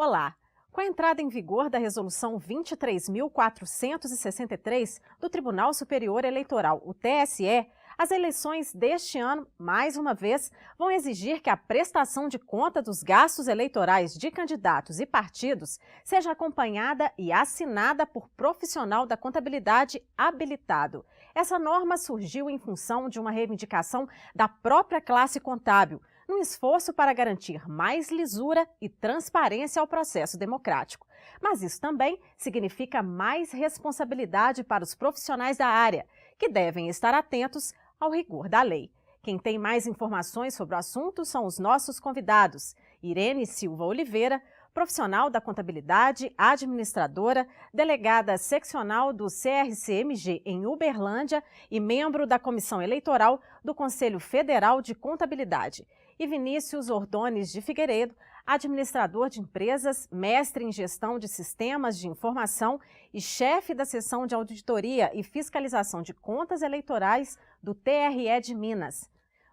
Olá! Com a entrada em vigor da Resolução 23.463 do Tribunal Superior Eleitoral, o TSE, as eleições deste ano, mais uma vez, vão exigir que a prestação de conta dos gastos eleitorais de candidatos e partidos seja acompanhada e assinada por profissional da contabilidade habilitado. Essa norma surgiu em função de uma reivindicação da própria classe contábil, num esforço para garantir mais lisura e transparência ao processo democrático. Mas isso também significa mais responsabilidade para os profissionais da área, que devem estar atentos ao rigor da lei. Quem tem mais informações sobre o assunto são os nossos convidados. Irene Silva Oliveira, profissional da contabilidade, administradora, delegada seccional do CRCMG em Uberlândia e membro da Comissão Eleitoral do Conselho Federal de Contabilidade. E Vinícius Ordones de Figueiredo, administrador de empresas, mestre em gestão de sistemas de informação e chefe da seção de auditoria e fiscalização de contas eleitorais do TRE de Minas.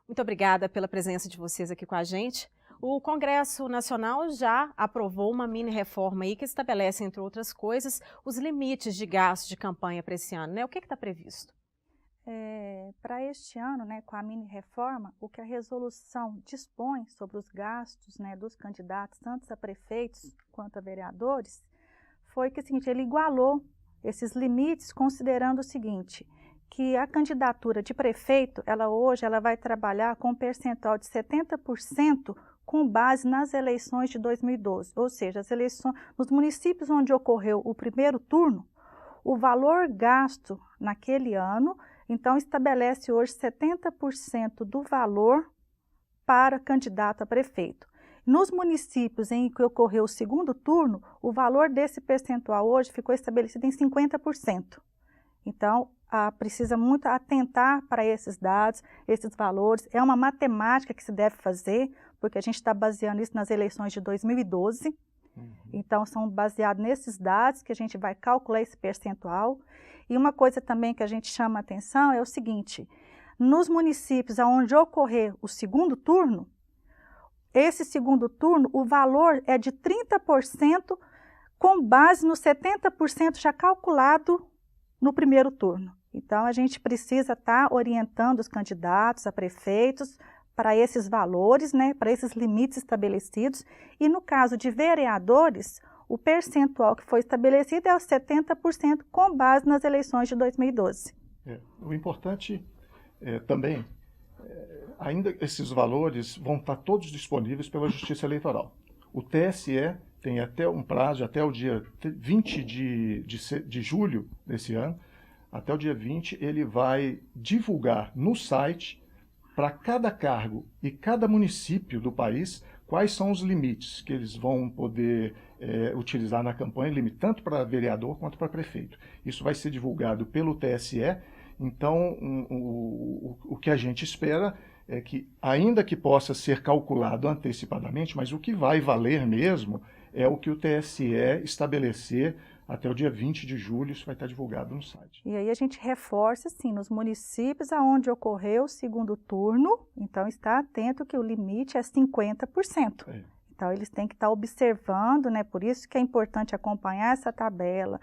Muito obrigada pela presença de vocês aqui com a gente. O Congresso Nacional já aprovou uma mini-reforma aí que estabelece, entre outras coisas, os limites de gastos de campanha para esse ano, né? O que está previsto? Para este ano, com a mini-reforma, o que a resolução dispõe sobre os gastos dos candidatos, tanto a prefeitos quanto a vereadores, foi que ele igualou esses limites, considerando o seguinte, que a candidatura de prefeito, hoje ela vai trabalhar com um percentual de 70% com base nas eleições de 2012, ou seja, as eleições nos municípios onde ocorreu o primeiro turno, o valor gasto naquele ano, então estabelece hoje 70% do valor para candidato a prefeito. Nos municípios em que ocorreu o segundo turno, o valor desse percentual hoje ficou estabelecido em 50%. Então, precisa muito atentar para esses dados, esses valores. É uma matemática que se deve fazer, porque a gente está baseando isso nas eleições de 2012. Então, são baseados nesses dados que a gente vai calcular esse percentual. E uma coisa também que a gente chama a atenção é o seguinte, nos municípios onde ocorrer o segundo turno, esse segundo turno, o valor é de 30% com base no 70% já calculado no primeiro turno. Então, a gente precisa estar orientando os candidatos a prefeitos para esses valores, para esses limites estabelecidos. E no caso de vereadores, o percentual que foi estabelecido é os 70% com base nas eleições de 2012. O importante também, ainda esses valores vão estar todos disponíveis pela Justiça Eleitoral. O TSE tem até um prazo, até o dia 20 de julho desse ano, até o dia 20, ele vai divulgar no site, para cada cargo e cada município do país, quais são os limites que eles vão poder utilizar na campanha, limite tanto para vereador quanto para prefeito. Isso vai ser divulgado pelo TSE, então o que a gente espera é que, ainda que possa ser calculado antecipadamente, mas o que vai valer mesmo é o que o TSE estabelecer até o dia 20 de julho, isso vai estar divulgado no site. E aí a gente reforça, sim, nos municípios onde ocorreu o segundo turno, então está atento que o limite é 50%. Então eles têm que estar observando, por isso que é importante acompanhar essa tabela,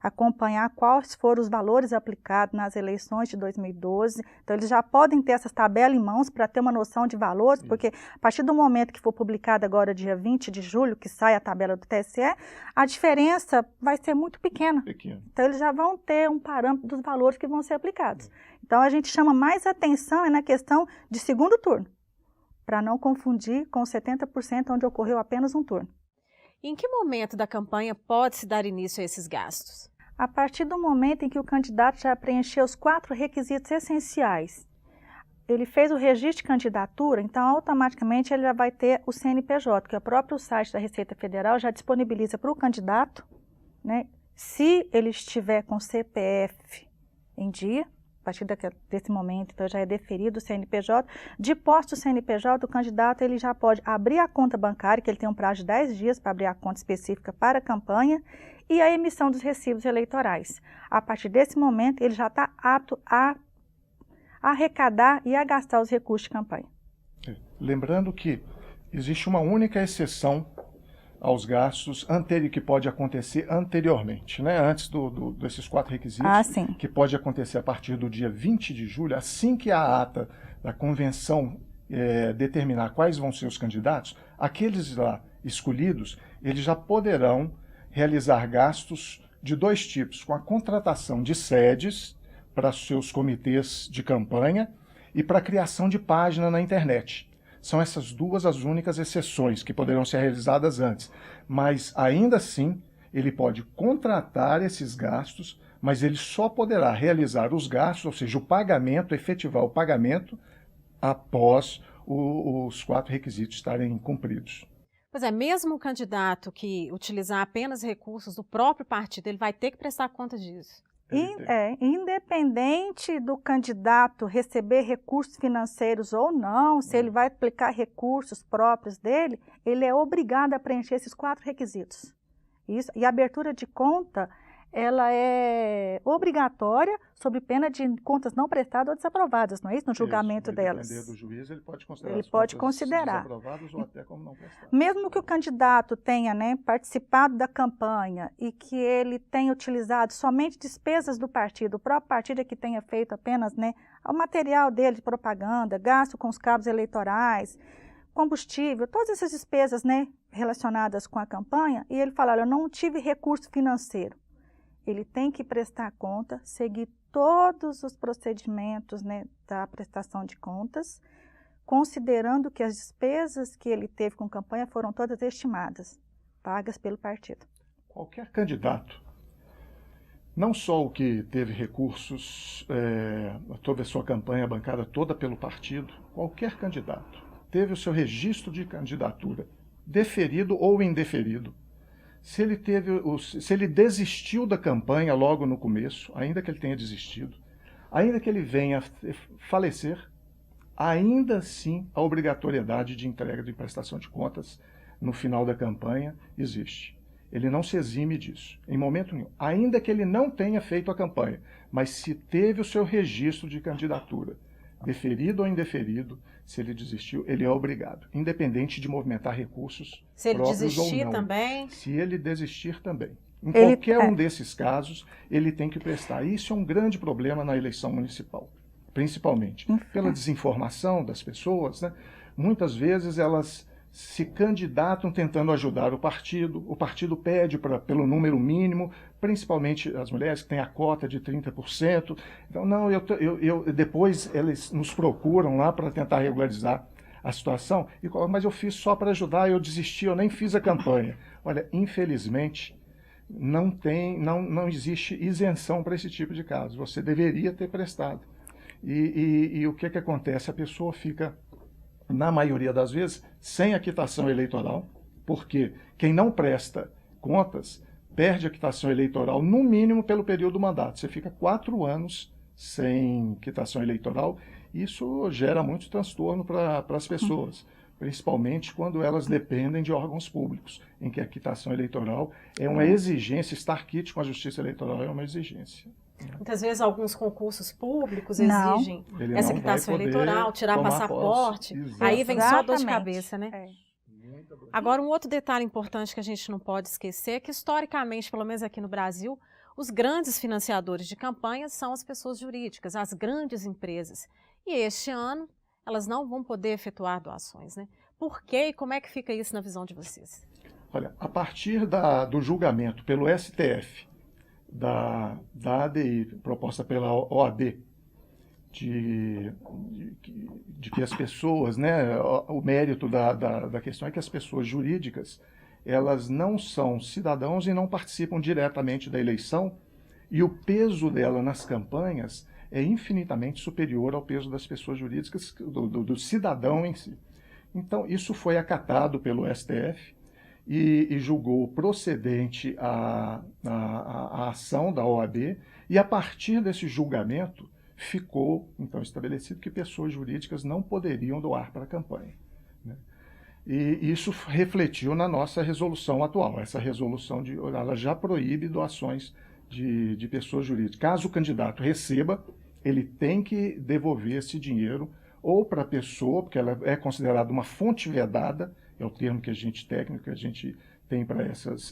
acompanhar quais foram os valores aplicados nas eleições de 2012. Então, eles já podem ter essas tabelas em mãos para ter uma noção de valores, porque a partir do momento que for publicado agora, dia 20 de julho, que sai a tabela do TSE, a diferença vai ser muito pequena. Então, eles já vão ter um parâmetro dos valores que vão ser aplicados. Então, a gente chama mais atenção na questão de segundo turno, para não confundir com os 70% onde ocorreu apenas um turno. Em que momento da campanha pode-se dar início a esses gastos? A partir do momento em que o candidato já preencheu os 4 requisitos essenciais, ele fez o registro de candidatura, então automaticamente ele já vai ter o CNPJ, que o próprio site da Receita Federal já disponibiliza para o candidato, se ele estiver com CPF em dia, a partir desse momento, então já é deferido o CNPJ. De posse do CNPJ, o candidato ele já pode abrir a conta bancária, que ele tem um prazo de 10 dias para abrir a conta específica para a campanha, e a emissão dos recibos eleitorais. A partir desse momento, ele já está apto a arrecadar e a gastar os recursos de campanha. Lembrando que existe uma única exceção aos gastos que pode acontecer anteriormente, né? Antes desses 4 requisitos, sim. que pode acontecer a partir do dia 20 de julho, assim que a ata da convenção determinar quais vão ser os candidatos, aqueles lá escolhidos, eles já poderão realizar gastos de 2 tipos, com a contratação de sedes para seus comitês de campanha e para a criação de página na internet. São essas 2 as únicas exceções que poderão ser realizadas antes. Mas, ainda assim, ele pode contratar esses gastos, mas ele só poderá realizar os gastos, ou seja, o pagamento, efetivar o pagamento, após os 4 requisitos estarem cumpridos. Pois é, mesmo o candidato que utilizar apenas recursos do próprio partido, ele vai ter que prestar conta disso. Independente do candidato receber recursos financeiros ou não, se ele vai aplicar recursos próprios dele, ele é obrigado a preencher esses 4 requisitos. E a abertura de conta, ela é obrigatória sob pena de contas não prestadas ou desaprovadas, não é isso? No julgamento delas. Depender do juiz, ele pode considerar as contas desaprovadas ou até como não prestadas. Mesmo que o candidato tenha, né, participado da campanha e que ele tenha utilizado somente despesas do partido, o próprio partido é que tenha feito apenas, né, o material dele de propaganda, gasto com os cabos eleitorais, combustível, todas essas despesas, né, relacionadas com a campanha, e ele fala, olha, eu não tive recurso financeiro. Ele tem que prestar conta, seguir todos os procedimentos, né, da prestação de contas, considerando que as despesas que ele teve com campanha foram todas estimadas, pagas pelo partido. Qualquer candidato, não só o que teve recursos, toda a sua campanha bancada toda pelo partido, qualquer candidato teve o seu registro de candidatura deferido ou indeferido. Se ele desistiu da campanha logo no começo, ainda que ele tenha desistido, ainda que ele venha falecer, ainda assim a obrigatoriedade de entrega de prestação de contas no final da campanha existe. Ele não se exime disso, em momento nenhum. Ainda que ele não tenha feito a campanha, mas se teve o seu registro de candidatura, deferido ou indeferido, se ele desistiu, ele é obrigado, independente de movimentar recursos se ele próprios desistir ou não. Também? Se ele desistir também. Em qualquer um desses casos, ele tem que prestar. Isso é um grande problema na eleição municipal, principalmente pela desinformação das pessoas, né? Muitas vezes elas se candidatam tentando ajudar o partido pede pelo número mínimo, principalmente as mulheres que têm a cota de 30%. Então, não, depois eles nos procuram lá para tentar regularizar a situação, mas eu fiz só para ajudar, eu desisti, eu nem fiz a campanha. Olha, infelizmente, não existe isenção para esse tipo de caso. Você deveria ter prestado. E o que acontece? A pessoa fica, na maioria das vezes, sem a quitação eleitoral, porque quem não presta contas perde a quitação eleitoral, no mínimo, pelo período do mandato. Você fica 4 anos sem quitação eleitoral. Isso gera muito transtorno para as pessoas, principalmente quando elas dependem de órgãos públicos, em que a quitação eleitoral é uma exigência, estar quite com a justiça eleitoral é uma exigência. Muitas vezes alguns concursos públicos exigem essa quitação eleitoral, tirar passaporte, aí vem só dor de cabeça, né? Agora, um outro detalhe importante que a gente não pode esquecer é que, historicamente, pelo menos aqui no Brasil, os grandes financiadores de campanhas são as pessoas jurídicas, as grandes empresas. E este ano, elas não vão poder efetuar doações, né? Por quê e como é que fica isso na visão de vocês? Olha, a partir do julgamento pelo STF, da ADI, proposta pela OAB, de que as pessoas, né, o mérito da questão é que as pessoas jurídicas, elas não são cidadãos e não participam diretamente da eleição, e o peso dela nas campanhas é infinitamente superior ao peso das pessoas jurídicas, do cidadão em si. Então, isso foi acatado pelo STF e julgou procedente a ação da OAB, e a partir desse julgamento ficou, então, estabelecido que pessoas jurídicas não poderiam doar para a campanha, né? E isso refletiu na nossa resolução atual. Essa resolução ela já proíbe doações de pessoas jurídicas. Caso o candidato receba, ele tem que devolver esse dinheiro ou para a pessoa, porque ela é considerada uma fonte vedada, é o termo técnico que a gente tem para essas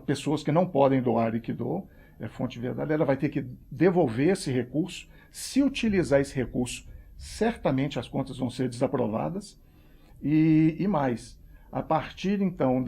pessoas que não podem doar e que doam, é fonte de verdade, ela vai ter que devolver esse recurso. Se utilizar esse recurso, certamente as contas vão ser desaprovadas. E mais, a partir então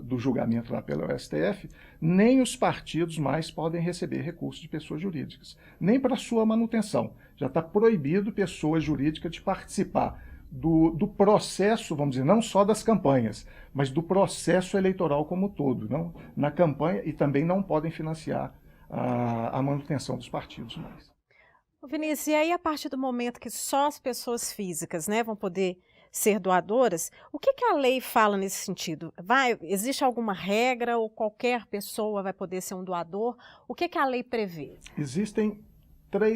do julgamento lá pelo STF, nem os partidos mais podem receber recursos de pessoas jurídicas, nem para sua manutenção. Já está proibido pessoas jurídicas de participar do processo, vamos dizer, não só das campanhas, mas do processo eleitoral como um todo, não, na campanha, e também não podem financiar a manutenção dos partidos mais. Vinícius, e aí a partir do momento que só as pessoas físicas, né, vão poder ser doadoras, o que a lei fala nesse sentido? Existe alguma regra ou qualquer pessoa vai poder ser um doador? O que a lei prevê? Existem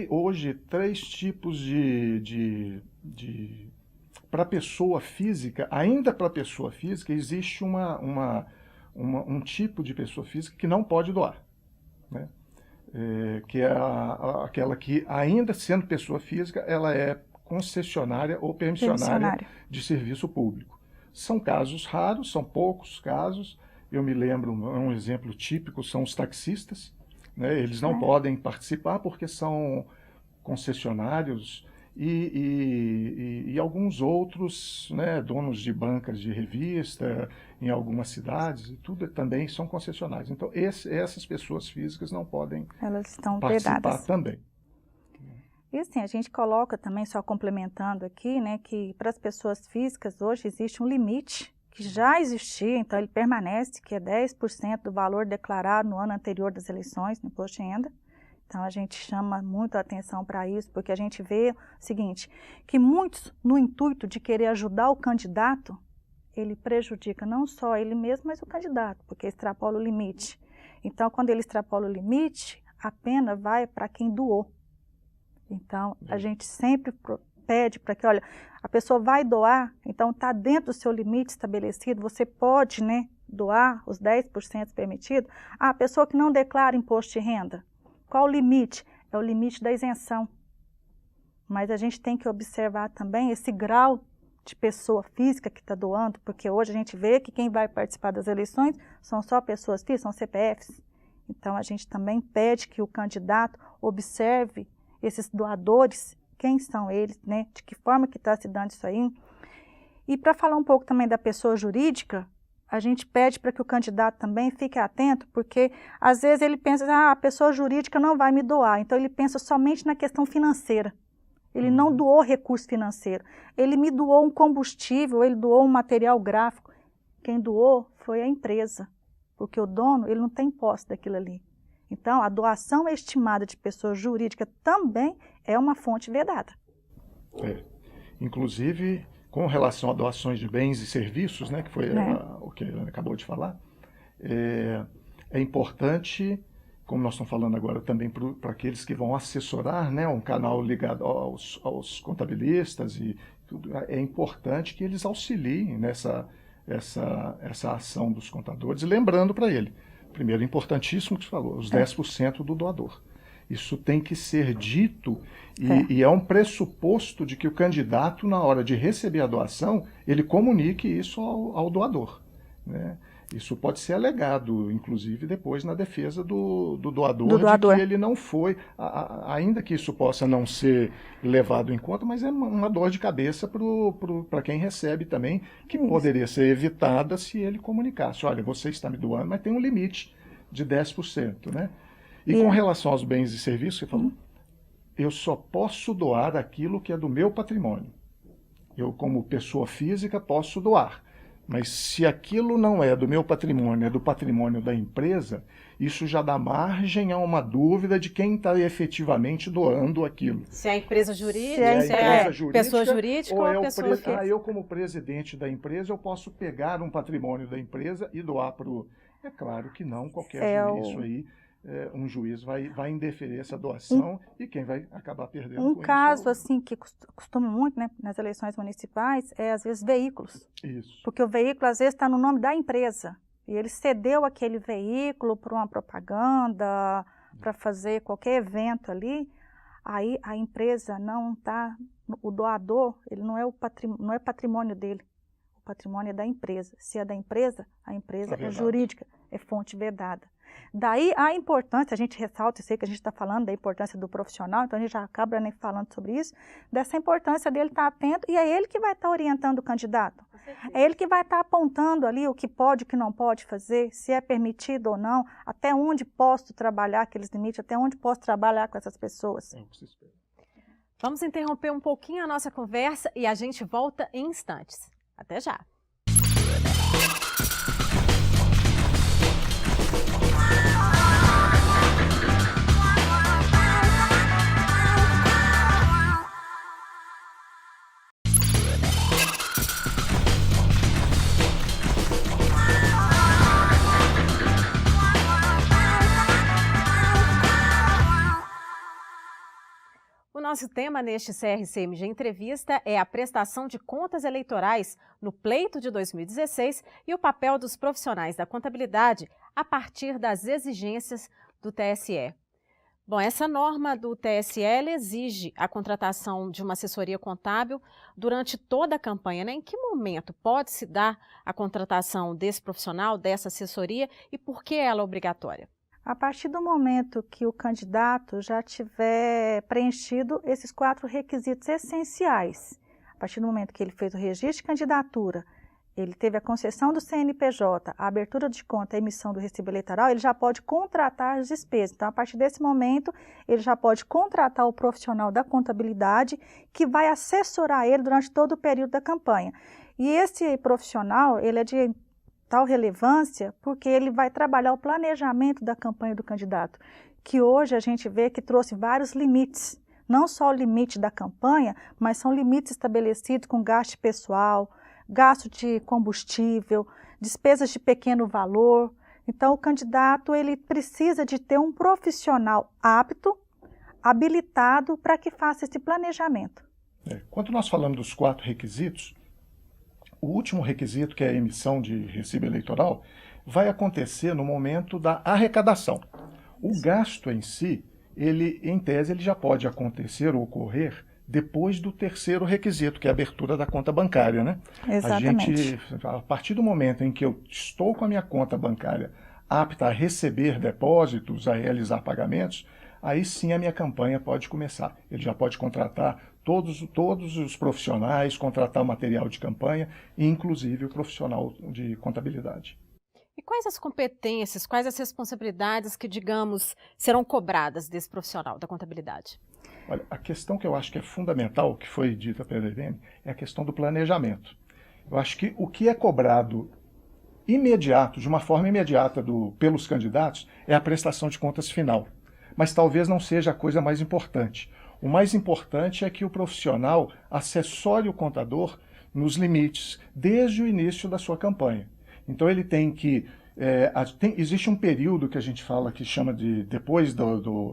hoje três tipos para pessoa física. Ainda para pessoa física existe um tipo de pessoa física que não pode doar, né? Que é aquela que, ainda sendo pessoa física, ela é concessionária ou permissionária de serviço público. São casos raros, são poucos casos. Eu me lembro, um exemplo típico são os taxistas, né? Eles não podem participar porque são concessionários e alguns outros, né, donos de bancas de revista em algumas cidades, e tudo também são concessionários. Então, essas pessoas físicas não podem participar vedadas também. E assim, a gente coloca também, só complementando aqui, né, que para as pessoas físicas hoje existe um limite que já existia, então ele permanece, que é 10% do valor declarado no ano anterior das eleições no imposto de renda. Então a gente chama muito a atenção para isso, porque a gente vê o seguinte, que muitos, no intuito de querer ajudar o candidato, ele prejudica não só ele mesmo, mas o candidato, porque extrapola o limite. Então, quando ele extrapola o limite, a pena vai para quem doou. Então, a gente sempre pede para que, olha, a pessoa vai doar, então está dentro do seu limite estabelecido, você pode, né, doar os 10% permitido. A pessoa que não declara imposto de renda, qual o limite? É o limite da isenção. Mas a gente tem que observar também esse grau de pessoa física que está doando, porque hoje a gente vê que quem vai participar das eleições são só pessoas físicas, são CPFs. Então, a gente também pede que o candidato observe esses doadores, quem são eles, né? De que forma que está se dando isso aí. E para falar um pouco também da pessoa jurídica, a gente pede para que o candidato também fique atento, porque às vezes ele pensa, a pessoa jurídica não vai me doar, então ele pensa somente na questão financeira. Ele não doou recurso financeiro, ele me doou um combustível, ele doou um material gráfico. Quem doou foi a empresa, porque o dono ele não tem posse daquilo ali. Então, a doação estimada de pessoa jurídica também é uma fonte vedada. Inclusive, com relação a doações de bens e serviços, né, que foi o que ela acabou de falar, é importante, como nós estamos falando agora também para aqueles que vão assessorar, né, um canal ligado aos contabilistas e tudo, é importante que eles auxiliem nessa essa ação dos contadores, lembrando para ele, primeiro, importantíssimo que você falou, os 10% do doador. Isso tem que ser dito e é um pressuposto de que o candidato, na hora de receber a doação, ele comunique isso ao doador, né? Isso pode ser alegado, inclusive, depois na defesa do doador, de que ele não foi, ainda que isso possa não ser levado em conta, mas é uma dor de cabeça para quem recebe também, que poderia ser evitada se ele comunicasse, olha, você está me doando, mas tem um limite de 10%, né? E com relação aos bens e serviços, você falou, eu só posso doar aquilo que é do meu patrimônio. Eu, como pessoa física, posso doar. Mas se aquilo não é do meu patrimônio, é do patrimônio da empresa, isso já dá margem a uma dúvida de quem está efetivamente doando aquilo. Se é a empresa jurídica, se é a pessoa jurídica ou a pessoa física. Eu, como presidente da empresa, eu posso pegar um patrimônio da empresa e doar para o... É claro que não, qualquer juiz, isso aí... um juiz vai indeferir essa doação e quem vai acabar perdendo com isso. Um caso assim que costuma muito, né, nas eleições municipais é às vezes veículos. Isso. Porque o veículo às vezes está no nome da empresa e ele cedeu aquele veículo para uma propaganda, para fazer qualquer evento ali, aí a empresa não está, o doador, ele não é patrimônio dele. O patrimônio é da empresa. Se é da empresa, a empresa é jurídica, é fonte vedada. Daí a importância, a gente ressalta, eu sei que a gente está falando da importância do profissional, então a gente já acaba nem falando sobre isso, dessa importância dele estar atento, e é ele que vai estar orientando o candidato. É ele que vai estar apontando ali o que pode e o que não pode fazer, se é permitido ou não, até onde posso trabalhar aqueles limites, até onde posso trabalhar com essas pessoas. Vamos interromper um pouquinho a nossa conversa e a gente volta em instantes. Até já! O nosso tema neste CRCMG Entrevista é a prestação de contas eleitorais no pleito de 2016 e o papel dos profissionais da contabilidade a partir das exigências do TSE. Bom, essa norma do TSE exige a contratação de uma assessoria contábil durante toda a campanha, né? Em que momento pode-se dar a contratação desse profissional, dessa assessoria, e por que ela é obrigatória? A partir do momento que o candidato já tiver preenchido esses 4 requisitos essenciais, a partir do momento que ele fez o registro de candidatura, ele teve a concessão do CNPJ, a abertura de conta, a emissão do recibo eleitoral, ele já pode contratar as despesas. Então, a partir desse momento, ele já pode contratar o profissional da contabilidade que vai assessorar ele durante todo o período da campanha. E esse profissional, ele é de tal relevância porque ele vai trabalhar o planejamento da campanha do candidato, que hoje a gente vê que trouxe vários limites, não só o limite da campanha, mas são limites estabelecidos com gasto pessoal, gasto de combustível, despesas de pequeno valor. Então o candidato ele precisa de ter um profissional apto, habilitado para que faça esse planejamento. Quando nós falamos dos 4 requisitos, o último requisito, que é a emissão de recibo eleitoral, vai acontecer no momento da arrecadação. O gasto em si, ele, em tese, ele já pode acontecer ou ocorrer depois do 3º requisito, que é a abertura da conta bancária, né? Exatamente. A partir do momento em que eu estou com a minha conta bancária apta a receber depósitos, a realizar pagamentos, aí sim a minha campanha pode começar. Ele já pode contratar todos os profissionais, contratar o material de campanha e inclusive o profissional de contabilidade. E quais as competências, quais as responsabilidades que, digamos, serão cobradas desse profissional da contabilidade? Olha, a questão que eu acho que é fundamental, que foi dita pela Irene, é a questão do planejamento. Eu acho que o que é cobrado imediato, de uma forma imediata pelos candidatos, é a prestação de contas final. Mas talvez não seja a coisa mais importante. O mais importante é que o profissional assessore o contador nos limites, desde o início da sua campanha. Então ele tem que... existe um período que a gente fala que chama de depois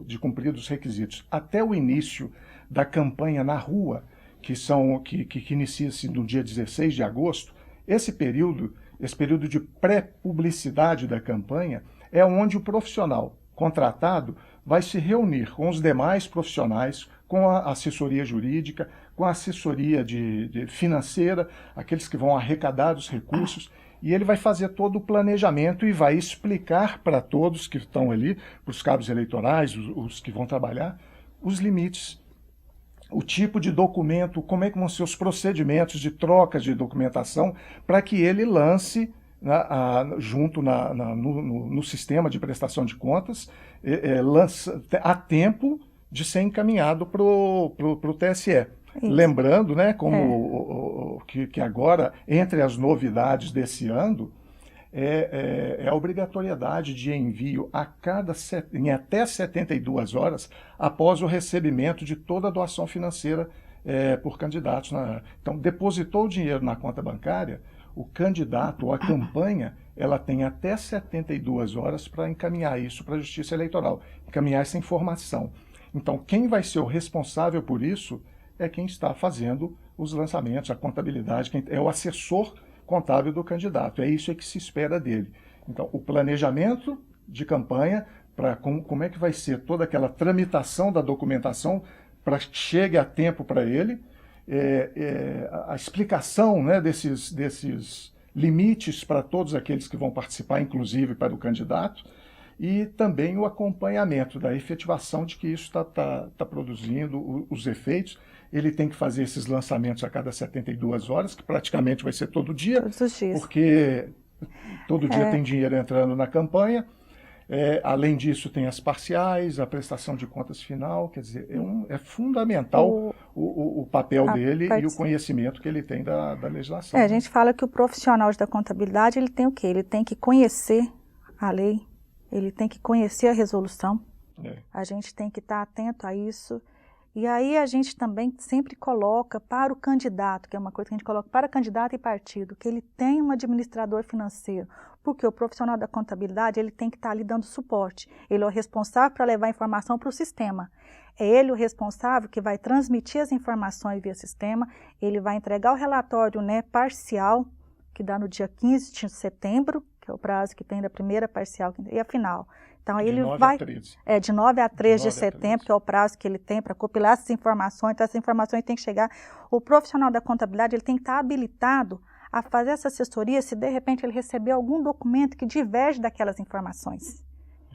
de cumpridos os requisitos, até o início da campanha na rua, que inicia-se no dia 16 de agosto. Esse período de pré-publicidade da campanha é onde o profissional contratado vai se reunir com os demais profissionais, com a assessoria jurídica, com a assessoria financeira, aqueles que vão arrecadar os recursos, e ele vai fazer todo o planejamento e vai explicar para todos que estão ali, para os cabos eleitorais, os que vão trabalhar, os limites, o tipo de documento, como é que vão ser os procedimentos de troca de documentação, para que ele lance junto no sistema de prestação de contas, a tempo de ser encaminhado para o TSE. Isso. Lembrando, né, que agora, entre as novidades desse ano, é a obrigatoriedade de envio em até 72 horas após o recebimento de toda a doação financeira por candidatos. Então, depositou o dinheiro na conta bancária, o candidato ou a campanha, ela tem até 72 horas para encaminhar isso para a Justiça Eleitoral, encaminhar essa informação. Então, quem vai ser o responsável por isso é quem está fazendo os lançamentos, a contabilidade, quem é o assessor contábil do candidato. É isso que se espera dele. Então, o planejamento de campanha, para como é que vai ser toda aquela tramitação da documentação para que chegue a tempo para ele, a explicação, né, desses limites para todos aqueles que vão participar, inclusive para o candidato, e também o acompanhamento da efetivação de que isso está produzindo os efeitos. Ele tem que fazer esses lançamentos a cada 72 horas, que praticamente vai ser todo dia, Todos os dias. porque todo dia tem dinheiro entrando na campanha. Além disso, tem as parciais, a prestação de contas final, quer dizer, é fundamental o papel dele e o conhecimento que ele tem da legislação. A gente fala que o profissional da contabilidade, ele tem o quê? Ele tem que conhecer a lei, ele tem que conhecer a resolução, a gente tem que estar atento a isso. E aí a gente também sempre coloca para o candidato, que é uma coisa que a gente coloca para candidato e partido, que ele tem um administrador financeiro, porque o profissional da contabilidade ele tem que estar ali dando suporte. Ele é o responsável para levar a informação para o sistema. É ele o responsável que vai transmitir as informações via sistema, ele vai entregar o relatório, né, parcial, que dá no dia 15 de setembro, que é o prazo que tem da primeira parcial e a final. Então, de ele 9 vai. A 13. De 9 a 13 de 9 a 13. setembro, que é o prazo que ele tem para compilar essas informações. Então, essas informações têm que chegar. O profissional da contabilidade ele tem que estar habilitado a fazer essa assessoria se de repente ele receber algum documento que diverge daquelas informações.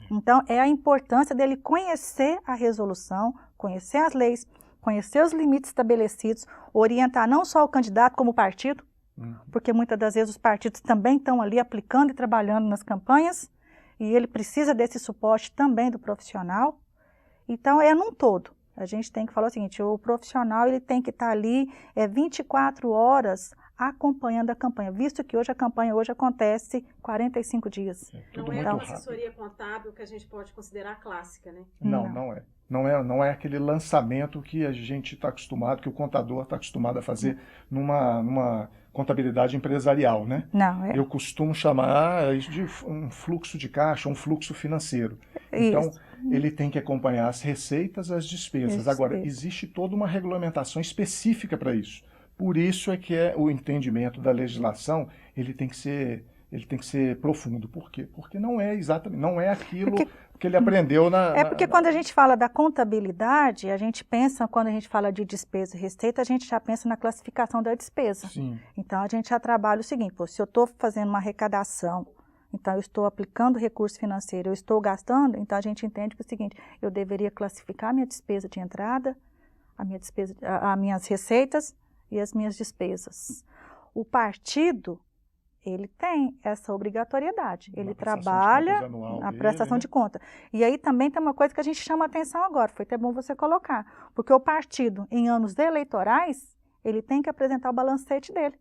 Então, é a importância dele conhecer a resolução, conhecer as leis, conhecer os limites estabelecidos, orientar não só o candidato como o partido, porque muitas das vezes os partidos também estão ali aplicando e trabalhando nas campanhas, e ele precisa desse suporte também do profissional. Então, é num todo. A gente tem que falar o seguinte, o profissional ele tem que estar ali 24 horas acompanhando a campanha, visto que hoje a campanha acontece 45 dias. Não é uma assessoria contábil que a gente pode considerar clássica, né? Não é. Não é aquele lançamento que a gente está acostumado, que o contador está acostumado a fazer numa contabilidade empresarial, né? Não, Eu costumo chamar isso de um fluxo de caixa, um fluxo financeiro. Então, ele tem que acompanhar as receitas, as despesas. Agora, existe toda uma regulamentação específica para isso. Por isso é que o entendimento da legislação, ele tem que ser profundo. Por quê? Porque não é exatamente, não é aquilo que ele aprendeu porque quando a gente fala da contabilidade, a gente pensa, quando a gente fala de despesa e receita, a gente já pensa na classificação da despesa. Sim. Então, a gente já trabalha o seguinte, se eu estou fazendo uma arrecadação, então eu estou aplicando recurso financeiro, eu estou gastando, então a gente entende que é o seguinte, eu deveria classificar a minha despesa de entrada, as minhas receitas e as minhas despesas. O partido, ele tem essa obrigatoriedade, ele trabalha na prestação de conta. E aí também tem uma coisa que a gente chama atenção agora, foi até bom você colocar, porque o partido, em anos eleitorais, ele tem que apresentar o balancete dele,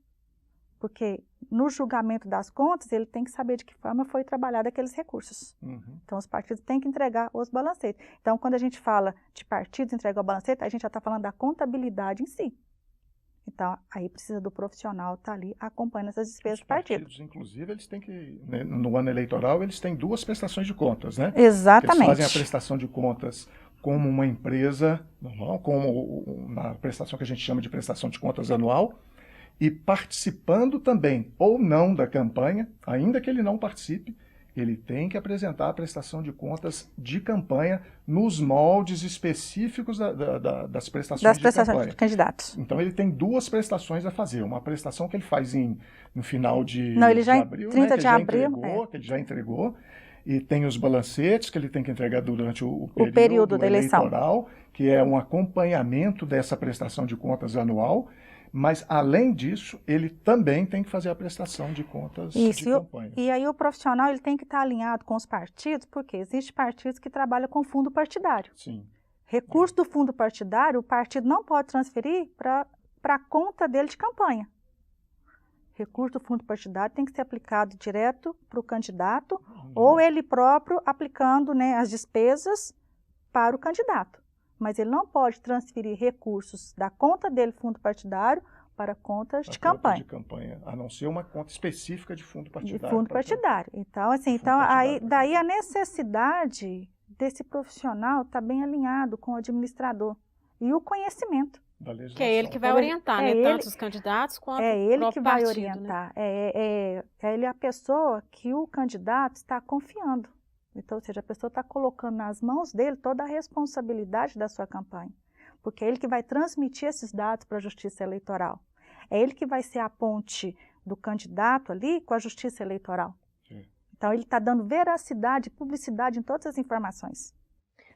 porque no julgamento das contas, ele tem que saber de que forma foi trabalhado aqueles recursos. Então, os partidos têm que entregar os balancetes. Então, quando a gente fala de partidos entregar o balancete, a gente já está falando da contabilidade em si. Então, aí precisa do profissional estar ali acompanhando essas despesas do partido. Os partidos, inclusive, eles têm que, né, no ano eleitoral, eles têm 2 prestações de contas, né? Exatamente. Eles fazem a prestação de contas como uma empresa normal, como na prestação que a gente chama de prestação de contas anual, e participando também ou não da campanha, ainda que ele não participe, ele tem que apresentar a prestação de contas de campanha nos moldes específicos das prestações de campanha. Dos candidatos. Então, ele tem 2 prestações a fazer. Uma prestação que ele faz no final de abril, 30 né, de abril, que ele já entregou, e tem os balancetes que ele tem que entregar durante o período da eleição eleitoral, que é um acompanhamento dessa prestação de contas anual. Mas, além disso, ele também tem que fazer a prestação de contas de campanha. E aí o profissional ele tem que estar alinhado com os partidos, porque existem partidos que trabalham com fundo partidário. Sim. Recurso do fundo partidário, o partido não pode transferir para a conta dele de campanha. Recurso do fundo partidário tem que ser aplicado direto para o candidato, ou ele próprio aplicando, né, as despesas para o candidato. Mas ele não pode transferir recursos da conta dele, fundo partidário, para contas de campanha. A não ser uma conta específica de fundo partidário. De fundo partidário. Então, assim, daí a necessidade desse profissional estar bem alinhado com o administrador. E o conhecimento. Que é ele que vai orientar, né? Tanto os candidatos quanto o próprio partido. É ele que vai orientar. Né? Ele é a pessoa que o candidato está confiando. Então, ou seja, a pessoa está colocando nas mãos dele toda a responsabilidade da sua campanha. porque é ele que vai transmitir esses dados para a Justiça Eleitoral. É ele que vai ser a ponte do candidato ali com a Justiça Eleitoral. Então, ele está dando veracidade, publicidade em todas as informações.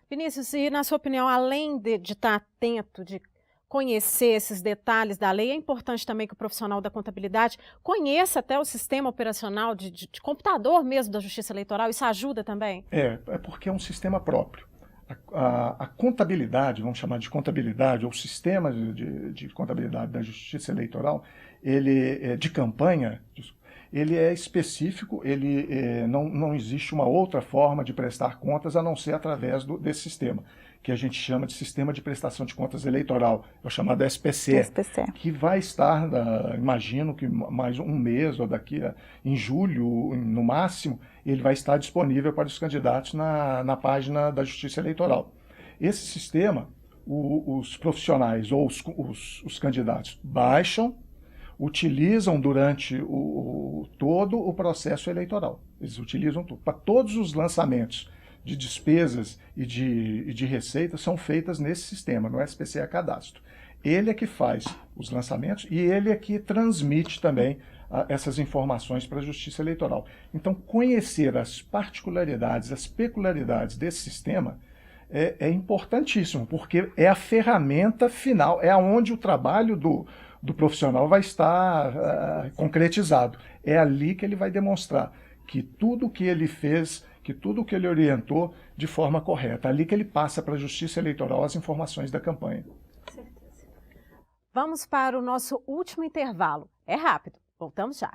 Vinícius, e na sua opinião, além de estar atento, de conhecer esses detalhes da lei, é importante também que o profissional da contabilidade conheça até o sistema operacional de computador mesmo da Justiça Eleitoral? Isso ajuda também? É porque é um sistema próprio. A contabilidade, vamos chamar de contabilidade, ou sistema de contabilidade da Justiça Eleitoral, ele de campanha, ele é específico, não existe uma outra forma de prestar contas a não ser através desse sistema, que a gente chama de Sistema de Prestação de Contas Eleitoral, é o chamado SPC, que vai estar, imagino que mais um mês, ou em julho, no máximo, ele vai estar disponível para os candidatos na página da Justiça Eleitoral. Esse sistema, os profissionais ou os candidatos baixam, utilizam durante todo o processo eleitoral. Eles utilizam tudo. Para todos os lançamentos de despesas e de receitas são feitas nesse sistema, no SPCA Cadastro. Ele é que faz os lançamentos e ele é que transmite também essas informações para a Justiça Eleitoral. Então, conhecer as particularidades, as peculiaridades desse sistema é importantíssimo, porque é a ferramenta final, é onde o trabalho do profissional vai estar concretizado. É ali que ele vai demonstrar que tudo que ele fez, que tudo que ele orientou de forma correta. É ali que ele passa para a Justiça Eleitoral as informações da campanha. Certeza. Vamos para o nosso último intervalo. É rápido, voltamos já.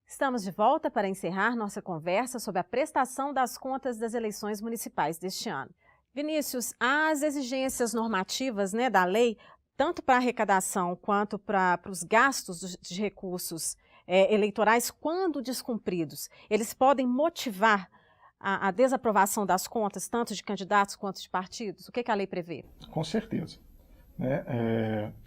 Estamos de volta para encerrar nossa conversa sobre a prestação das contas das eleições municipais deste ano. Vinícius, as exigências normativas, da lei, tanto para a arrecadação quanto para os gastos de recursos eleitorais, quando descumpridos, eles podem motivar a desaprovação das contas, tanto de candidatos quanto de partidos? O que a lei prevê? Com certeza.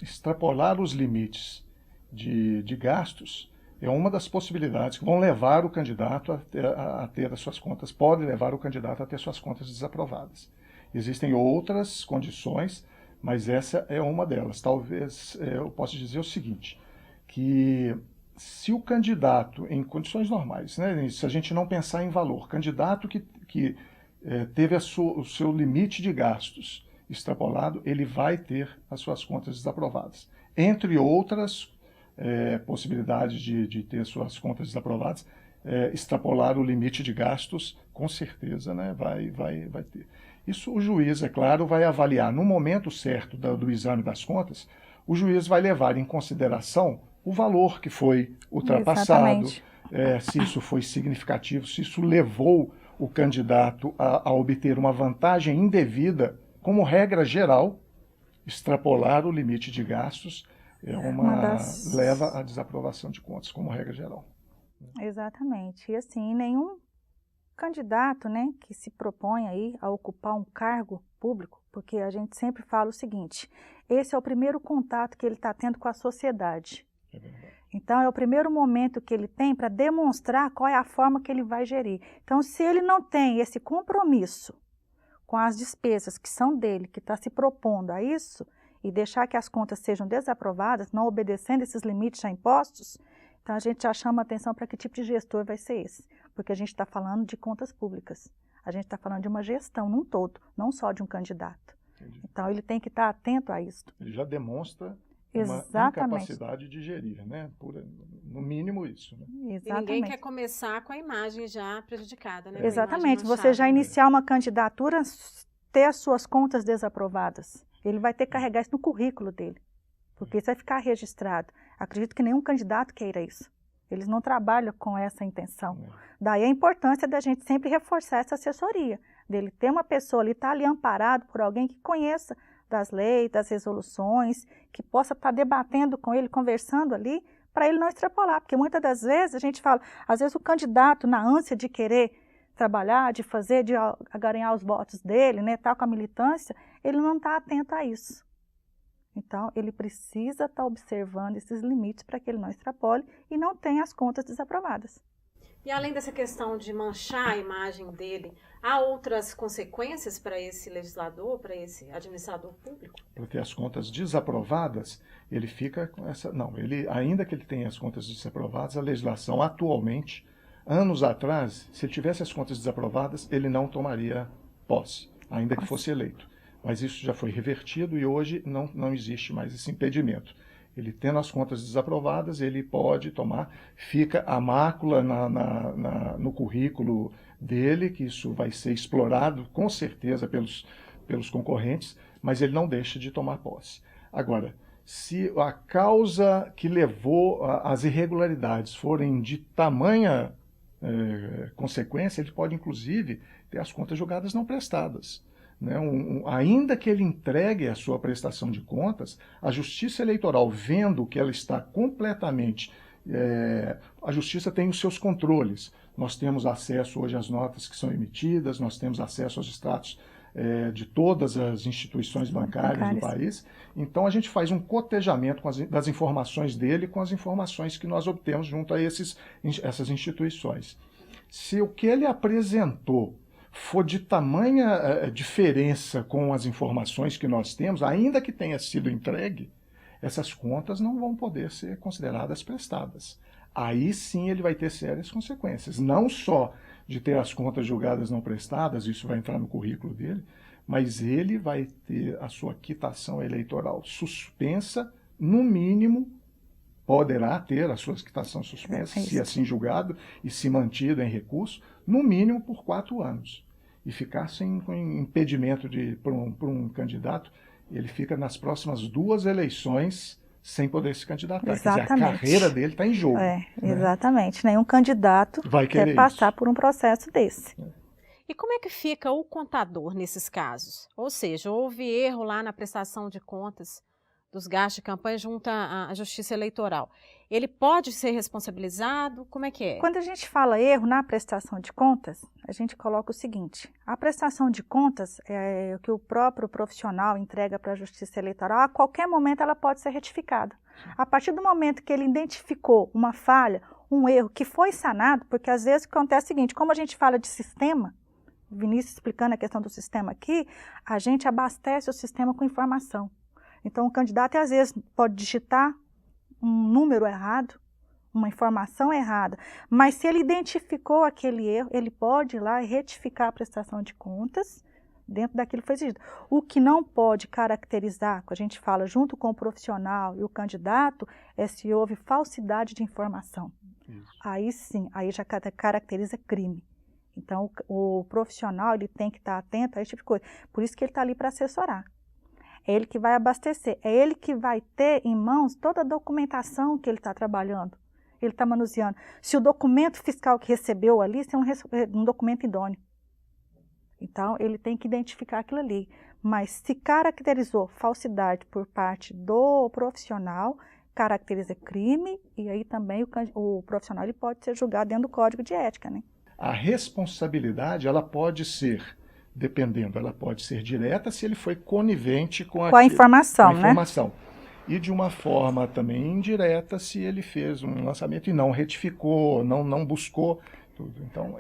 Extrapolar os limites de gastos é uma das possibilidades que vão levar o candidato a ter as suas contas, pode levar o candidato a ter suas contas desaprovadas. Existem outras condições, mas essa é uma delas. Talvez eu possa dizer o seguinte, que se o candidato, em condições normais, se a gente não pensar em valor, candidato que teve o seu limite de gastos extrapolado, ele vai ter as suas contas desaprovadas. Entre outras possibilidades de ter suas contas desaprovadas, extrapolar o limite de gastos, com certeza vai ter. Isso o juiz, é claro, vai avaliar no momento certo do exame das contas, o juiz vai levar em consideração o valor que foi ultrapassado, se isso foi significativo, se isso levou o candidato a obter uma vantagem indevida. Como regra geral, extrapolar o limite de gastos leva à desaprovação de contas, como regra geral. Exatamente. E assim, nenhum candidato, que se propõe aí a ocupar um cargo público, porque a gente sempre fala o seguinte, esse é o primeiro contato que ele está tendo com a sociedade. É verdade. Então, é o primeiro momento que ele tem para demonstrar qual é a forma que ele vai gerir. Então, se ele não tem esse compromisso com as despesas que são dele, que está se propondo a isso, e deixar que as contas sejam desaprovadas, não obedecendo esses limites já impostos, então a gente já chama atenção para que tipo de gestor vai ser esse. Porque a gente está falando de contas públicas. A gente está falando de uma gestão num todo, não só de um candidato. Entendi. Então ele tem que estar atento a isso. Ele já demonstra Exatamente. uma incapacidade de gerir, no mínimo isso. Exatamente. E ninguém quer começar com a imagem já prejudicada, né? Exatamente. Você já iniciar uma candidatura, ter as suas contas desaprovadas. Ele vai ter que carregar isso no currículo dele, porque isso vai ficar registrado. Acredito que nenhum candidato queira isso. Eles não trabalham com essa intenção. Daí a importância da gente sempre reforçar essa assessoria, dele ter uma pessoa ali, estar ali amparado por alguém que conheça das leis, das resoluções, que possa estar debatendo com ele, conversando ali, para ele não extrapolar, porque muitas das vezes a gente fala, às vezes o candidato, na ânsia de querer trabalhar, de fazer, de agaranhar os votos dele, né, tá com a militância, ele não está atento a isso. Então, ele precisa estar observando esses limites para que ele não extrapole e não tenha as contas desaprovadas. E além dessa questão de manchar a imagem dele, há outras consequências para esse legislador, para esse administrador público? Para ter as contas desaprovadas, ele fica com essa... Não, ainda que ele tenha as contas desaprovadas, a legislação atualmente, anos atrás, se ele tivesse as contas desaprovadas, ele não tomaria posse, ainda que fosse eleito. Mas isso já foi revertido e hoje não existe mais esse impedimento. Ele tendo as contas desaprovadas, ele pode tomar, fica a mácula no currículo dele, que isso vai ser explorado com certeza pelos concorrentes, mas ele não deixa de tomar posse. Agora, se a causa que levou às irregularidades forem de tamanha consequência, ele pode inclusive ter as contas julgadas não prestadas. Né? Ainda que ele entregue a sua prestação de contas, a Justiça Eleitoral, vendo que ela está completamente... a Justiça tem os seus controles. Nós temos acesso hoje às notas que são emitidas, nós temos acesso aos extratos de todas as instituições bancárias do país. Então, a gente faz um cotejamento das informações dele com as informações que nós obtemos junto a essas instituições. Se o que ele apresentou for de tamanha diferença com as informações que nós temos, ainda que tenha sido entregue, essas contas não vão poder ser consideradas prestadas. Aí sim ele vai ter sérias consequências, não só de ter as contas julgadas não prestadas, isso vai entrar no currículo dele, mas ele vai ter a sua quitação eleitoral suspensa, no mínimo, poderá ter a sua quitação suspensa, se assim julgado e se mantido em recurso, no mínimo por 4 anos. E ficar sem impedimento por um candidato, ele fica nas próximas 2 eleições sem poder se candidatar. Exatamente. Quer dizer, a carreira dele está em jogo. Né? Exatamente. Nenhum candidato quer passar por um processo desse. E como é que fica o contador nesses casos? Ou seja, houve erro lá na prestação de contas dos gastos de campanha junto à Justiça Eleitoral. Ele pode ser responsabilizado? Como é que é? Quando a gente fala erro na prestação de contas, a gente coloca o seguinte: a prestação de contas é o que o próprio profissional entrega para a Justiça Eleitoral, a qualquer momento ela pode ser retificada. A partir do momento que ele identificou uma falha, um erro que foi sanado, porque às vezes acontece o seguinte, como a gente fala de sistema, o Vinícius explicando a questão do sistema aqui, a gente abastece o sistema com informação. Então, o candidato, às vezes, pode digitar um número errado, uma informação errada, mas se ele identificou aquele erro, ele pode ir lá e retificar a prestação de contas dentro daquilo que foi exigido. O que não pode caracterizar, que a gente fala junto com o profissional e o candidato, é se houve falsidade de informação. Isso. Aí sim, aí já caracteriza crime. Então, o profissional ele tem que estar atento a esse tipo de coisa. Por isso que ele está ali para assessorar. É ele que vai abastecer, é ele que vai ter em mãos toda a documentação que ele está trabalhando, ele está manuseando. Se o documento fiscal que recebeu ali é um documento idôneo. Então, ele tem que identificar aquilo ali. Mas se caracterizou falsidade por parte do profissional, caracteriza crime e aí também o profissional ele pode ser julgado dentro do Código de Ética, né? A responsabilidade, ela pode ser... Dependendo, ela pode ser direta se ele foi conivente com a informação, né? E de uma forma também indireta se ele fez um lançamento e não retificou, não buscou tudo. Então,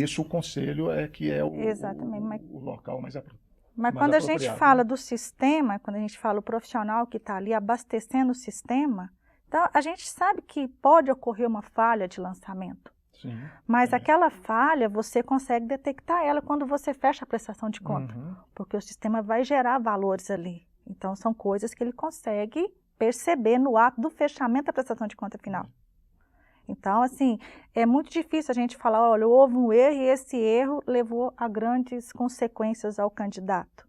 isso o conselho é que é o local mais apropriado. Mas quando a gente fala do sistema, quando a gente fala o profissional que está ali abastecendo o sistema, então a gente sabe que pode ocorrer uma falha de lançamento. Sim, mas aquela falha, você consegue detectar ela quando você fecha a prestação de conta, porque o sistema vai gerar valores ali. Então, são coisas que ele consegue perceber no ato do fechamento da prestação de conta final. Então, assim, é muito difícil a gente falar, olha, houve um erro e esse erro levou a grandes consequências ao candidato.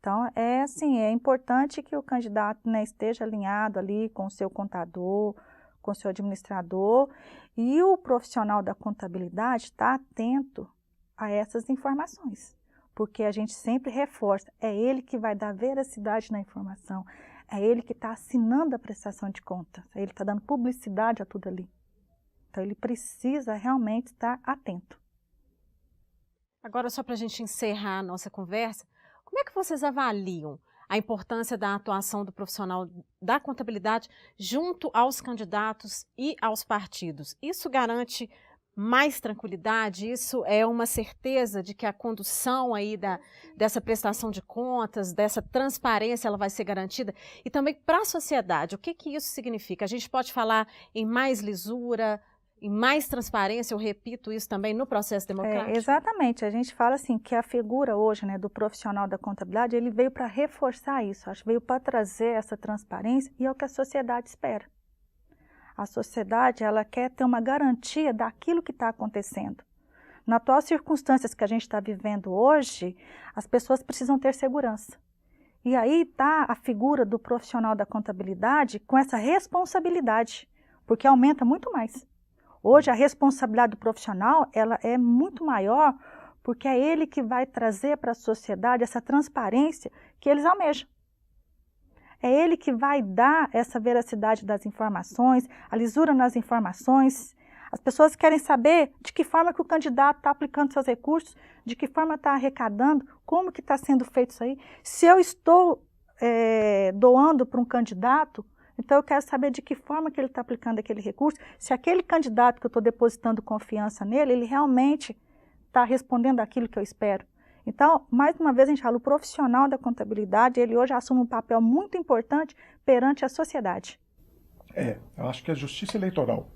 Então, é importante que o candidato, né, esteja alinhado ali com o seu contador, com o seu administrador, e o profissional da contabilidade está atento a essas informações, porque a gente sempre reforça, é ele que vai dar veracidade na informação, é ele que está assinando a prestação de contas, ele está dando publicidade a tudo ali. Então, ele precisa realmente estar atento. Agora, só para a gente encerrar a nossa conversa, como é que vocês avaliam a importância da atuação do profissional da contabilidade junto aos candidatos e aos partidos? Isso garante mais tranquilidade? Isso é uma certeza de que a condução aí dessa prestação de contas, dessa transparência, ela vai ser garantida? E também para a sociedade, o que isso significa? A gente pode falar em mais lisura, em mais transparência, eu repito isso também, no processo democrático? Exatamente, a gente fala assim que a figura hoje, né, do profissional da contabilidade, ele veio para reforçar isso, acho que veio para trazer essa transparência e é o que a sociedade espera. A sociedade, ela quer ter uma garantia daquilo que está acontecendo. Nas atuais circunstâncias que a gente está vivendo hoje, as pessoas precisam ter segurança. E aí está a figura do profissional da contabilidade com essa responsabilidade, porque aumenta muito mais. Hoje a responsabilidade do profissional ela é muito maior porque é ele que vai trazer para a sociedade essa transparência que eles almejam. É ele que vai dar essa veracidade das informações, a lisura nas informações. As pessoas querem saber de que forma que o candidato está aplicando seus recursos, de que forma está arrecadando, como que está sendo feito isso aí. Se eu estou doando para um candidato, então eu quero saber de que forma que ele está aplicando aquele recurso, se aquele candidato que eu estou depositando confiança nele, ele realmente está respondendo aquilo que eu espero. Então, mais uma vez a gente fala, o profissional da contabilidade, ele hoje assume um papel muito importante perante a sociedade. Eu acho que a Justiça Eleitoral,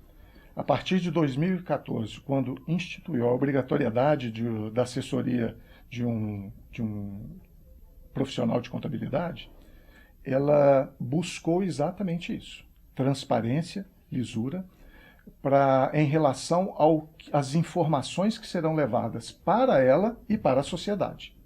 a partir de 2014, quando instituiu a obrigatoriedade da assessoria de um profissional de contabilidade, ela buscou exatamente isso, transparência, lisura, em relação às informações que serão levadas para ela e para a sociedade.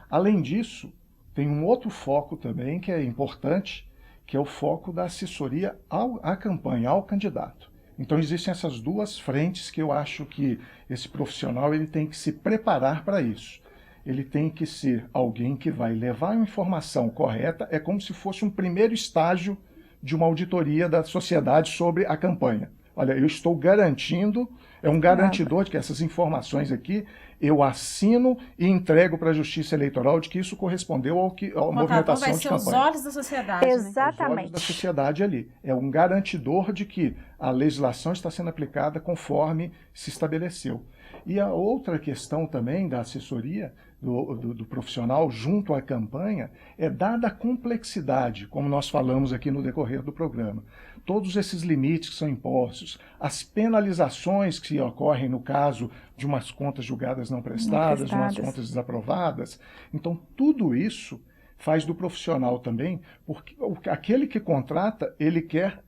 Além disso, tem um outro foco também que é importante, que é o foco da assessoria à campanha, ao candidato. Então existem essas duas frentes que eu acho que esse profissional ele tem que se preparar para isso. Ele tem que ser alguém que vai levar a informação correta, é como se fosse um primeiro estágio de uma auditoria da sociedade sobre a campanha. Olha, eu estou garantindo, é um garantidor de que essas informações aqui eu assino e entrego para a Justiça Eleitoral de que isso correspondeu à movimentação de campanha. Vai ser os olhos da sociedade. Exatamente. Os olhos da sociedade ali. É um garantidor de que a legislação está sendo aplicada conforme se estabeleceu. E a outra questão também da assessoria do profissional junto à campanha é dada a complexidade, como nós falamos aqui no decorrer do programa. Todos esses limites que são impostos, as penalizações que ocorrem no caso de umas contas julgadas não prestadas, de umas contas desaprovadas. Então, tudo isso faz do profissional também, porque aquele que contrata, ele quer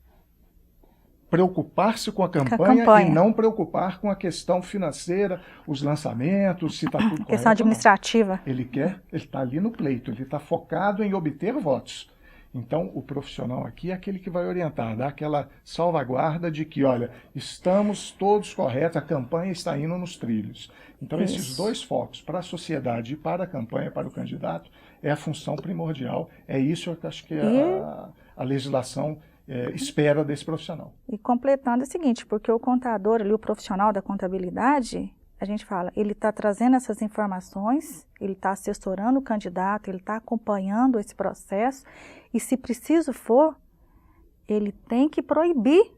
preocupar-se com a campanha e não preocupar com a questão financeira, os lançamentos, se está tudo correto. Questão administrativa. Ele está ali no pleito, ele está focado em obter votos. Então, o profissional aqui é aquele que vai orientar, dar aquela salvaguarda de que, olha, estamos todos corretos, a campanha está indo nos trilhos. Então, esses dois focos, para a sociedade e para a campanha, para o candidato, é a função primordial. É isso que eu acho que a legislação espera desse profissional. E completando é o seguinte, porque o contador, ali, o profissional da contabilidade, a gente fala, ele está trazendo essas informações, ele está assessorando o candidato, ele está acompanhando esse processo e, se preciso for, ele tem que proibir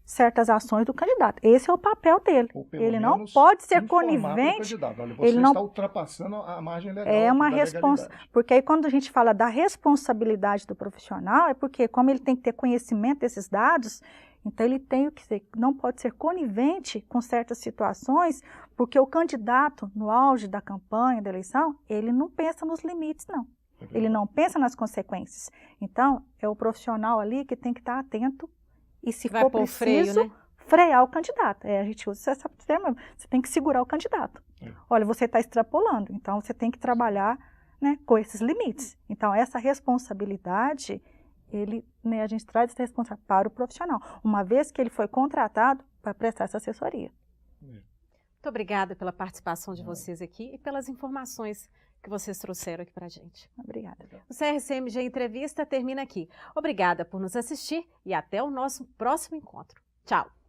certas ações do candidato. Esse é o papel dele. Ele não pode ser conivente. Olha, você está ultrapassando a margem legal. É uma responsabilidade. Porque aí quando a gente fala da responsabilidade do profissional, é porque como ele tem que ter conhecimento desses dados, então ele tem que ser, não pode ser conivente com certas situações, porque o candidato, no auge da campanha, da eleição, ele não pensa nos limites, não. Ele não pensa nas consequências. Então, é o profissional ali que tem que estar atento e, se for preciso, frear o candidato. A gente usa essa termo, você tem que segurar o candidato. Olha, você está extrapolando, então você tem que trabalhar, né, com esses limites. Então, essa responsabilidade, a gente traz essa responsabilidade para o profissional, uma vez que ele foi contratado para prestar essa assessoria. Muito obrigada pela participação de vocês aqui e pelas informações que vocês trouxeram aqui para a gente. Obrigada. O CRCMG Entrevista termina aqui. Obrigada por nos assistir e até o nosso próximo encontro. Tchau!